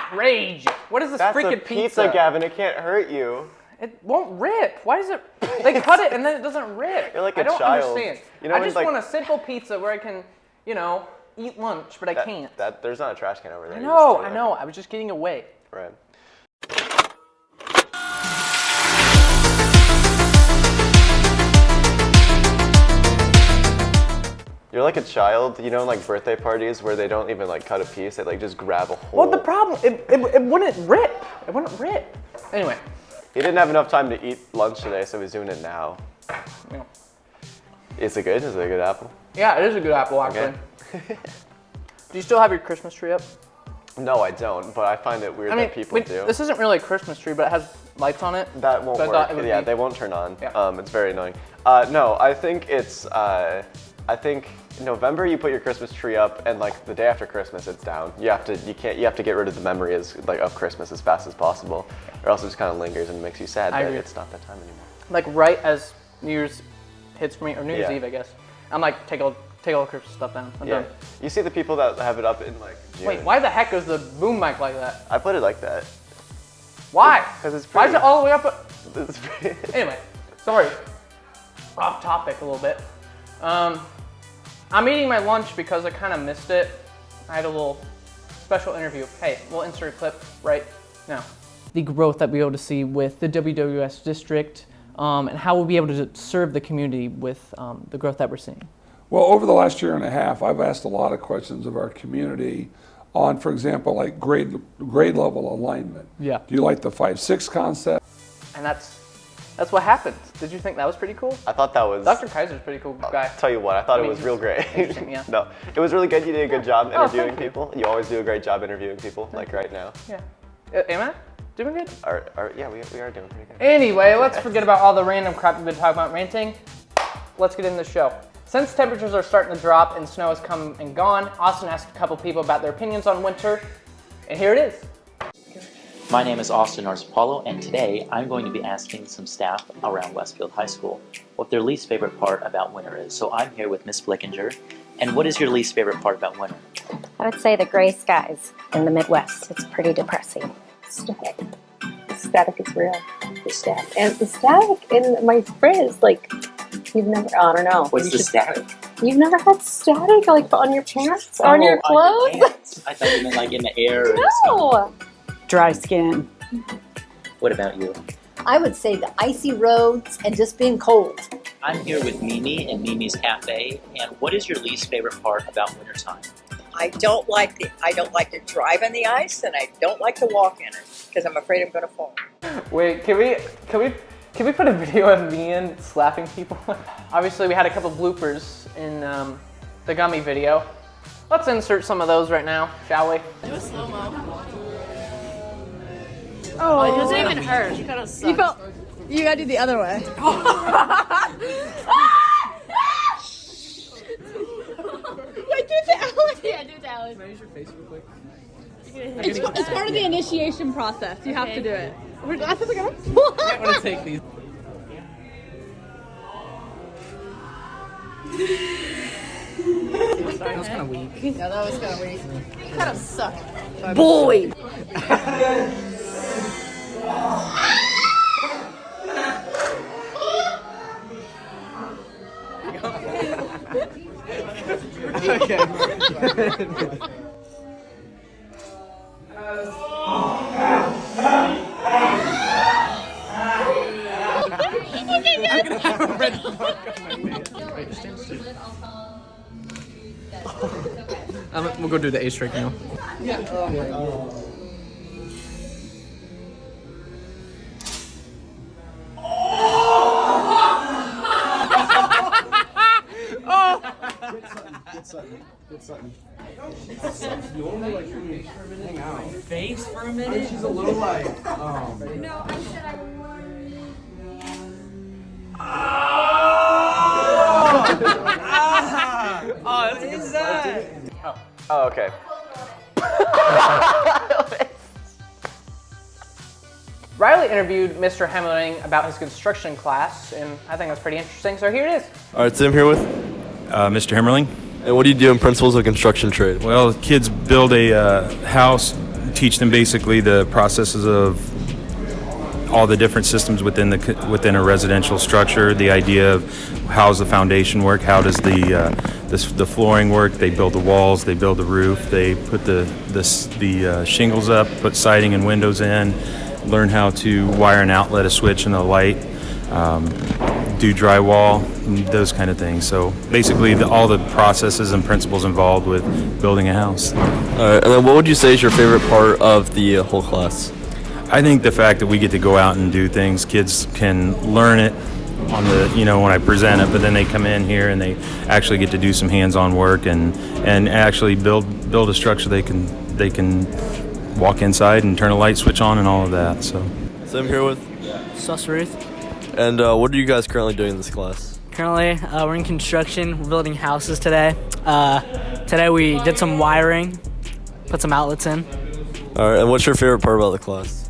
outrage. What is this freaking That's a pizza, Gavin. It can't hurt you. It won't rip. Why is it? They cut it and then it doesn't rip. You're like a I don't child. understand. You know, I just like, want a simple pizza where I can, eat lunch, but I can't. There's not a trash can over there. I know. I was just getting away. Right. You're like a child, you know, in like birthday parties where they don't even like cut a piece, they like just grab a whole. Well, the problem, it wouldn't rip. It wouldn't rip. Anyway. He didn't have enough time to eat lunch today, so he's doing it now. Yeah. Is it good? Is it a good apple? Yeah, it is a good apple, actually. Okay. Do you still have your Christmas tree up? No, I don't, but I find it weird that people do. This isn't really a Christmas tree, but it has lights on it. That won't work. Yeah, they won't turn on. Yeah. It's very annoying. No, I think it's, I think in November you put your Christmas tree up, and like the day after Christmas it's down. You have to get rid of the memory of Christmas as fast as possible, or else it just kind of lingers and makes you sad that it's not that time anymore. Like right as New Year's hits for me, or New Year's Eve, I guess. I'm like, take all the Christmas stuff down. I'm done. You see the people that have it up in like June. Wait, why the heck is the boom mic like that? I put it like that. Why? Because it's pretty. Why is it all the way up? It's pretty. Anyway, sorry. Off topic a little bit. I'm eating my lunch because I kind of missed it. I had a little special interview. Hey, we'll insert a clip right now. The growth that we'll be able to see with the WWS district and how we'll be able to serve the community with the growth that we're seeing. Well, over the last year and a half, I've asked a lot of questions of our community on, for example, like grade level alignment. Yeah. Do you like the 5-6 concept? And that's what happened. Did you think that was pretty cool? I thought that was... Dr. Kaiser's a pretty cool guy. I'll tell you what, I thought it was real great. Yeah. No, it was really good. You did a good job interviewing people. You always do a great job interviewing people, like right now. Yeah. Am I doing good? Yeah, we are doing pretty good. Anyway, let's forget about all the random crap we've been talking about ranting. Let's get into the show. Since temperatures are starting to drop and snow has come and gone, Austin asked a couple people about their opinions on winter, and here it is. My name is Austin Arzapalo, and today I'm going to be asking some staff around Westfield High School what their least favorite part about winter is. So I'm here with Miss Flickinger, and what is your least favorite part about winter? I would say the gray skies in the Midwest. It's pretty depressing. Static. The static is real. The static. And the static in my frizz, like, you've never, I don't know. What's the static? You've never had static, like, on your pants or on your clothes? On your pants. I thought you meant like in the air. Or No. Dry skin. What about you? I would say the icy roads and just being cold. I'm here with Mimi in Mimi's Cafe, and what is your least favorite part about wintertime? I don't like to drive on the ice, and I don't like to walk in it because I'm afraid I'm going to fall. Wait, can we put a video of me and slapping people? Obviously, we had a couple bloopers in the gummy video. Let's insert some of those right now, shall we? Do a slow-mo. Oh, it doesn't even hurt. You kind of suck. You gotta do the other way. Wait, do it to Alex. Yeah, do it to Alex. Can I use your face real quick? It's part of the initiation process. You have to do it. We're glasses are gonna I want to take these. That was kind of weak. Yeah, that was kind of weak. You kind of suck. boy. I'm gonna have a red mark on my face. Wait, stand still. We'll go do the A-strike now. Yeah. Get something. You only like your face for a minute? Hang out. Face for a minute? She's a little like, No, I said I would want. Oh, that's a good that? Oh, okay. Riley interviewed Mr. Hemmerling about his construction class, and I think that's pretty interesting, so here it is. All right, so I'm here with Mr. Hemmerling. And what do you do in Principles of Construction Trade? Well, kids build a house teach them basically the processes of all the different systems within a residential structure. The idea of how's the foundation work, how does the flooring work. They build the walls, they build the roof, they put the shingles up, put siding and windows in, learn how to wire an outlet, a switch, and a light, do drywall, those kind of things. So basically all the processes and principles involved with building a house. All right, and then what would you say is your favorite part of the whole class? I think the fact that we get to go out and do things, kids can learn it on the, when I present it, but then they come in here and they actually get to do some hands-on work and actually build a structure they can walk inside and turn a light switch on and all of that. So I'm here with Sus Ruth. And what are you guys currently doing in this class? Currently, we're in construction. We're building houses today. Today we did some wiring, put some outlets in. All right, and what's your favorite part about the class?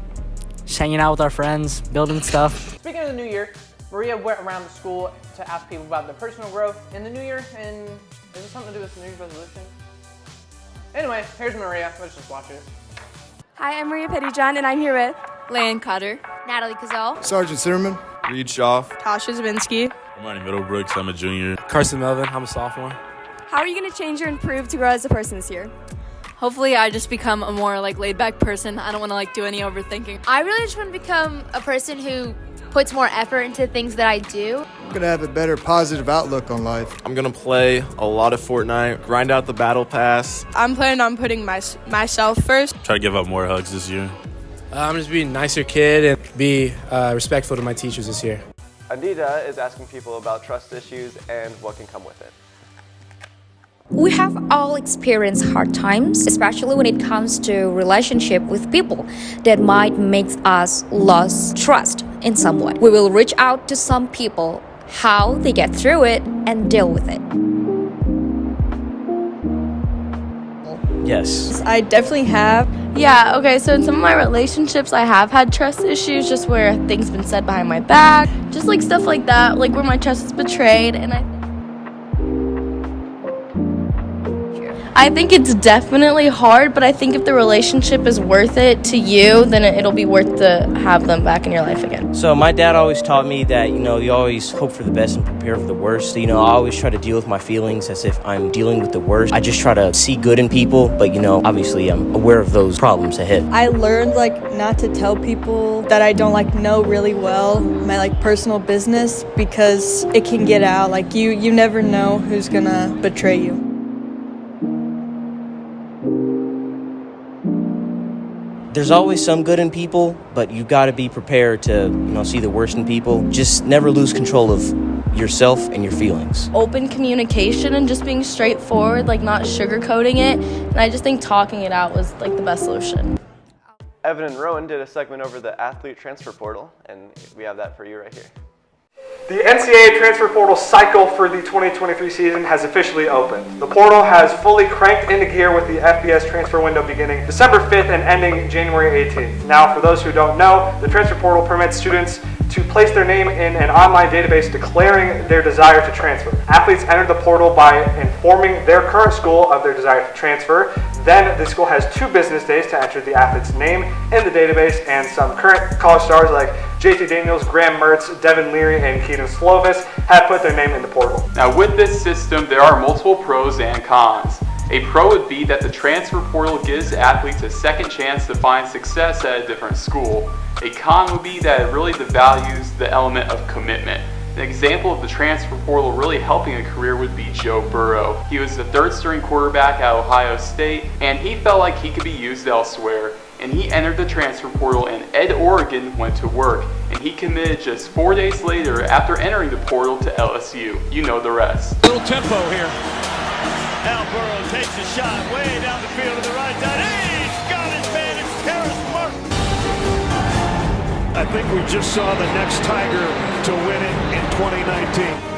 Just hanging out with our friends, building stuff. Speaking of the new year, Maria went around the school to ask people about their personal growth in the new year, and is it something to do with the New Year's resolution? Anyway, here's Maria. Let's just watch it. Hi, I'm Maria Pettyjohn, and I'm here with Lan Cotter. Natalie Cazal, Sergeant Zimmerman, Reed Schaff, Tasha Zabinski. Armani Middlebrooks, I'm a junior. Carson Melvin, I'm a sophomore. How are you going to change or improve to grow as a person this year? Hopefully I just become a more laid back person. I don't want to do any overthinking. I really just want to become a person who puts more effort into things that I do. I'm going to have a better positive outlook on life. I'm going to play a lot of Fortnite, grind out the battle pass. I'm planning on putting myself first. Try to give out more hugs this year. I'm just being a nicer kid and be respectful to my teachers this year. Anita is asking people about trust issues and what can come with it. We have all experienced hard times, especially when it comes to relationship with people that might make us lose trust in some way. We will reach out to some people, how they get through it and deal with it. Yes. I definitely have. Yeah, okay, so in some of my relationships, I have had trust issues, just where things been said behind my back, just stuff like that, where my trust is betrayed, and I think it's definitely hard, but I think if the relationship is worth it to you, then it'll be worth to have them back in your life again. So my dad always taught me that, you always hope for the best and prepare for the worst. So, I always try to deal with my feelings as if I'm dealing with the worst. I just try to see good in people, but, obviously I'm aware of those problems ahead. I learned, not to tell people that I don't, know really well my, personal business, because it can get out. You never know who's gonna betray you. There's always some good in people, but you've got to be prepared to, see the worst in people. Just never lose control of yourself and your feelings. Open communication and just being straightforward, not sugarcoating it. And I just think talking it out was, the best solution. Evan and Rowan did a segment over the athlete transfer portal, and we have that for you right here. The NCAA transfer portal cycle for the 2023 season has officially opened. The portal has fully cranked into gear with the FBS transfer window beginning December 5th and ending January 18th. Now, for those who don't know, the transfer portal permits students to place their name in an online database declaring their desire to transfer. Athletes enter the portal by informing their current school of their desire to transfer. Then the school has 2 business days to enter the athlete's name in the database, and some current college stars like JT Daniels, Graham Mertz, Devin Leary, and Keaton Slovis have put their name in the portal. Now with this system, there are multiple pros and cons. A pro would be that the transfer portal gives athletes a second chance to find success at a different school. A con would be that it really devalues the element of commitment. An example of the transfer portal really helping a career would be Joe Burrow. He was the 3rd string quarterback at Ohio State, and he felt like he could be used elsewhere. And he entered the transfer portal, and Ed Oregon went to work, and he committed just 4 days later after entering the portal to LSU. You know the rest. Little tempo here. Now Burrow takes a shot way down the field to the right side. Hey, he's got his man. It's Terrace Martin. I think we just saw the next Tiger to win it in 2019.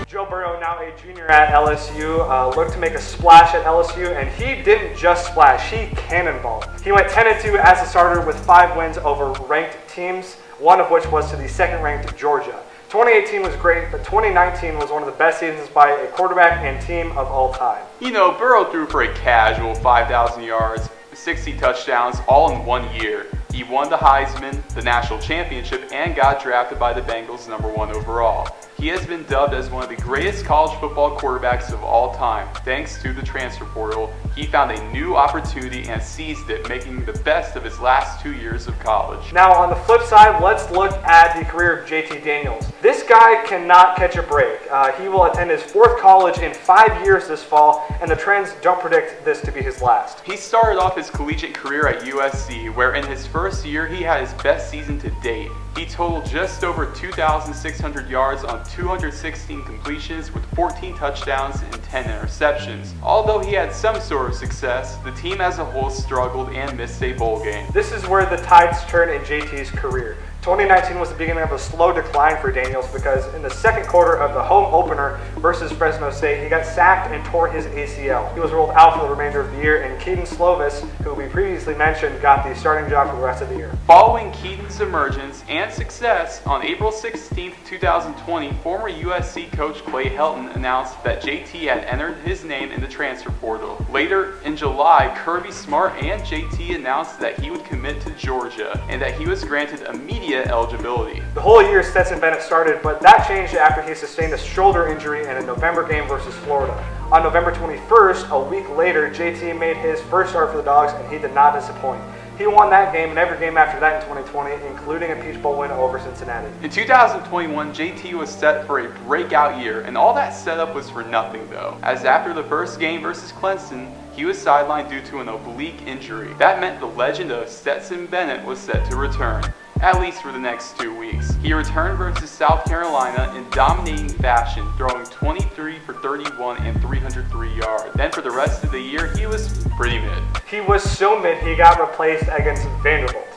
Joe Burrow, now a junior at LSU, looked to make a splash at LSU, and he didn't just splash, he cannonballed. He went 10-2 as a starter with 5 wins over ranked teams, one of which was to the 2nd-ranked Georgia. 2018 was great, but 2019 was one of the best seasons by a quarterback and team of all time. You know, Burrow threw for a casual 5,000 yards, 60 touchdowns, all in 1 year. He won the Heisman, the national championship, and got drafted by the Bengals #1 overall. He has been dubbed as one of the greatest college football quarterbacks of all time. Thanks to the transfer portal, he found a new opportunity and seized it, making the best of his last 2 years of college. Now on the flip side, let's look at the career of JT Daniels. This guy cannot catch a break. He will attend his 4th college in 5 years this fall, and the trends don't predict this to be his last. He started off his collegiate career at USC, where in his first year he had his best season to date. He totaled just over 2,600 yards on 216 completions with 14 touchdowns and 10 interceptions. Although he had some sort of success, the team as a whole struggled and missed a bowl game. This is where the tides turn in JT's career. 2019 was the beginning of a slow decline for Daniels because in the second quarter of the home opener versus Fresno State, he got sacked and tore his ACL. He was ruled out for the remainder of the year, and Keaton Slovis, who we previously mentioned, got the starting job for the rest of the year. Following Keaton's emergence and success, on April 16, 2020, former USC coach Clay Helton announced that JT had entered his name in the transfer portal. Later in July, Kirby Smart and JT announced that he would commit to Georgia and that he was granted immediate eligibility. The whole year Stetson Bennett started, but that changed after he sustained a shoulder injury in a November game versus Florida. On November 21st, a week later, JT made his first start for the Dogs, and he did not disappoint. He won that game and every game after that in 2020, including a Peach Bowl win over Cincinnati. In 2021, JT was set for a breakout year, and all that setup was for nothing though, as after the first game versus Clemson, he was sidelined due to an oblique injury. That meant the legend of Stetson Bennett was set to return, at least for the next 2 weeks. He returned versus South Carolina in dominating fashion, throwing 23 for 31 and 303 yards. Then for the rest of the year, he was pretty mid. He was so mid, he got replaced against Vanderbilt.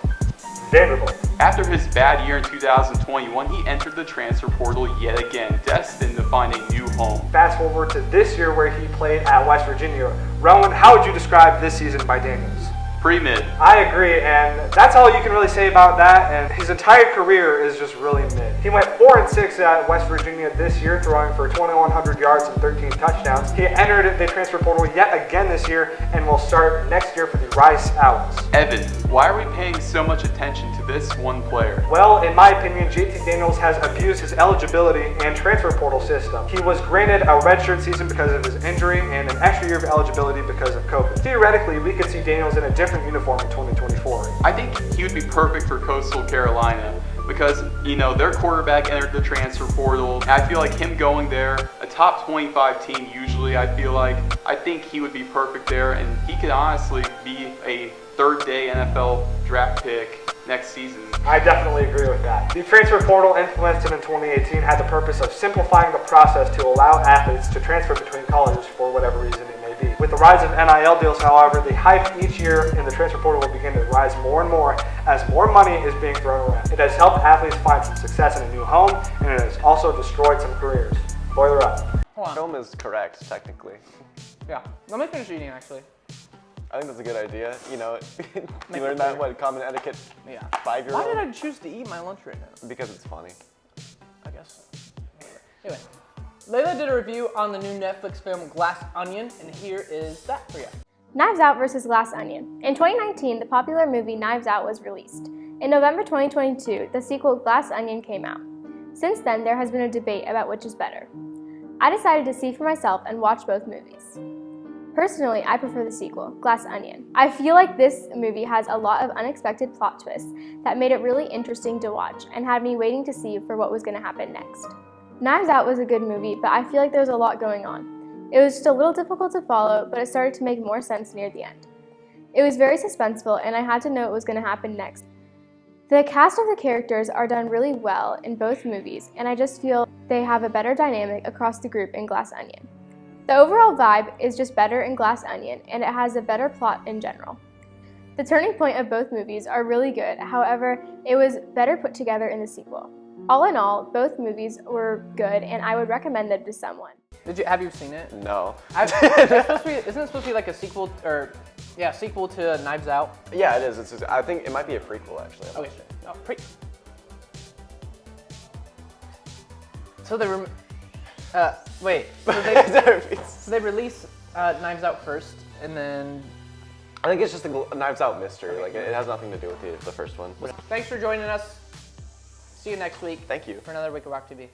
After his bad year in 2021, he entered the transfer portal yet again, destined to find a new home. Fast forward to this year where he played at West Virginia. Rowan, how would you describe this season by Daniels? Pretty mid. I agree, and that's all you can really say about that, and his entire career is just really mid. He went 4-6 at West Virginia this year, throwing for 2,100 yards and 13 touchdowns. He entered the transfer portal yet again this year and will start next year for the Rice Owls. Evan, why are we paying so much attention to this one player? Well, in my opinion, JT Daniels has abused his eligibility and transfer portal system. He was granted a redshirt season because of his injury and an extra year of eligibility because of COVID. Theoretically, we could see Daniels in a different uniform in 2024. I think he would be perfect for Coastal Carolina because, you know, their quarterback entered the transfer portal. I feel like him going there, a top 25 team usually, I think he would be perfect there, and he could honestly be a third-day NFL draft pick next season. I definitely agree with that. The transfer portal implemented in 2018 had the purpose of simplifying the process to allow athletes to transfer between colleges for whatever reason it may be. With the rise of NIL deals, however, the hype each year in the transfer portal will begin to rise more and more as more money is being thrown around. It has helped athletes find some success in a new home, and it has also destroyed some careers. Boiler up. Film is correct, technically. Yeah, let me finish eating actually. I think that's a good idea. You know, you learn that, what, common etiquette? Yeah. 5-year-old? Why did I choose to eat my lunch right now? Because it's funny. I guess. Anyway, Layla did a review on the new Netflix film Glass Onion, and here is that for you. Knives Out versus Glass Onion. In 2019, the popular movie Knives Out was released. In November 2022, the sequel Glass Onion came out. Since then, there has been a debate about which is better. I decided to see for myself and watch both movies. Personally, I prefer the sequel, Glass Onion. I feel like this movie has a lot of unexpected plot twists that made it really interesting to watch and had me waiting to see for what was going to happen next. Knives Out was a good movie, but I feel like there was a lot going on. It was just a little difficult to follow, but it started to make more sense near the end. It was very suspenseful, and I had to know what was going to happen next. The cast of the characters are done really well in both movies, and I just feel they have a better dynamic across the group in Glass Onion. The overall vibe is just better in Glass Onion, and it has a better plot in general. The turning point of both movies are really good, however, it was better put together in the sequel. All in all, both movies were good, and I would recommend them to someone. Have you seen it? No. Isn't it supposed to be like a sequel, sequel to Knives Out? Yeah, it is. It's just, I think it might be a prequel, actually. Okay, So they wait. So they release Knives Out first, and then. I think it's just a Knives Out mystery. Like it has nothing to do with the first one. Thanks for joining us. See you next week. Thank you for another week of Rock TV.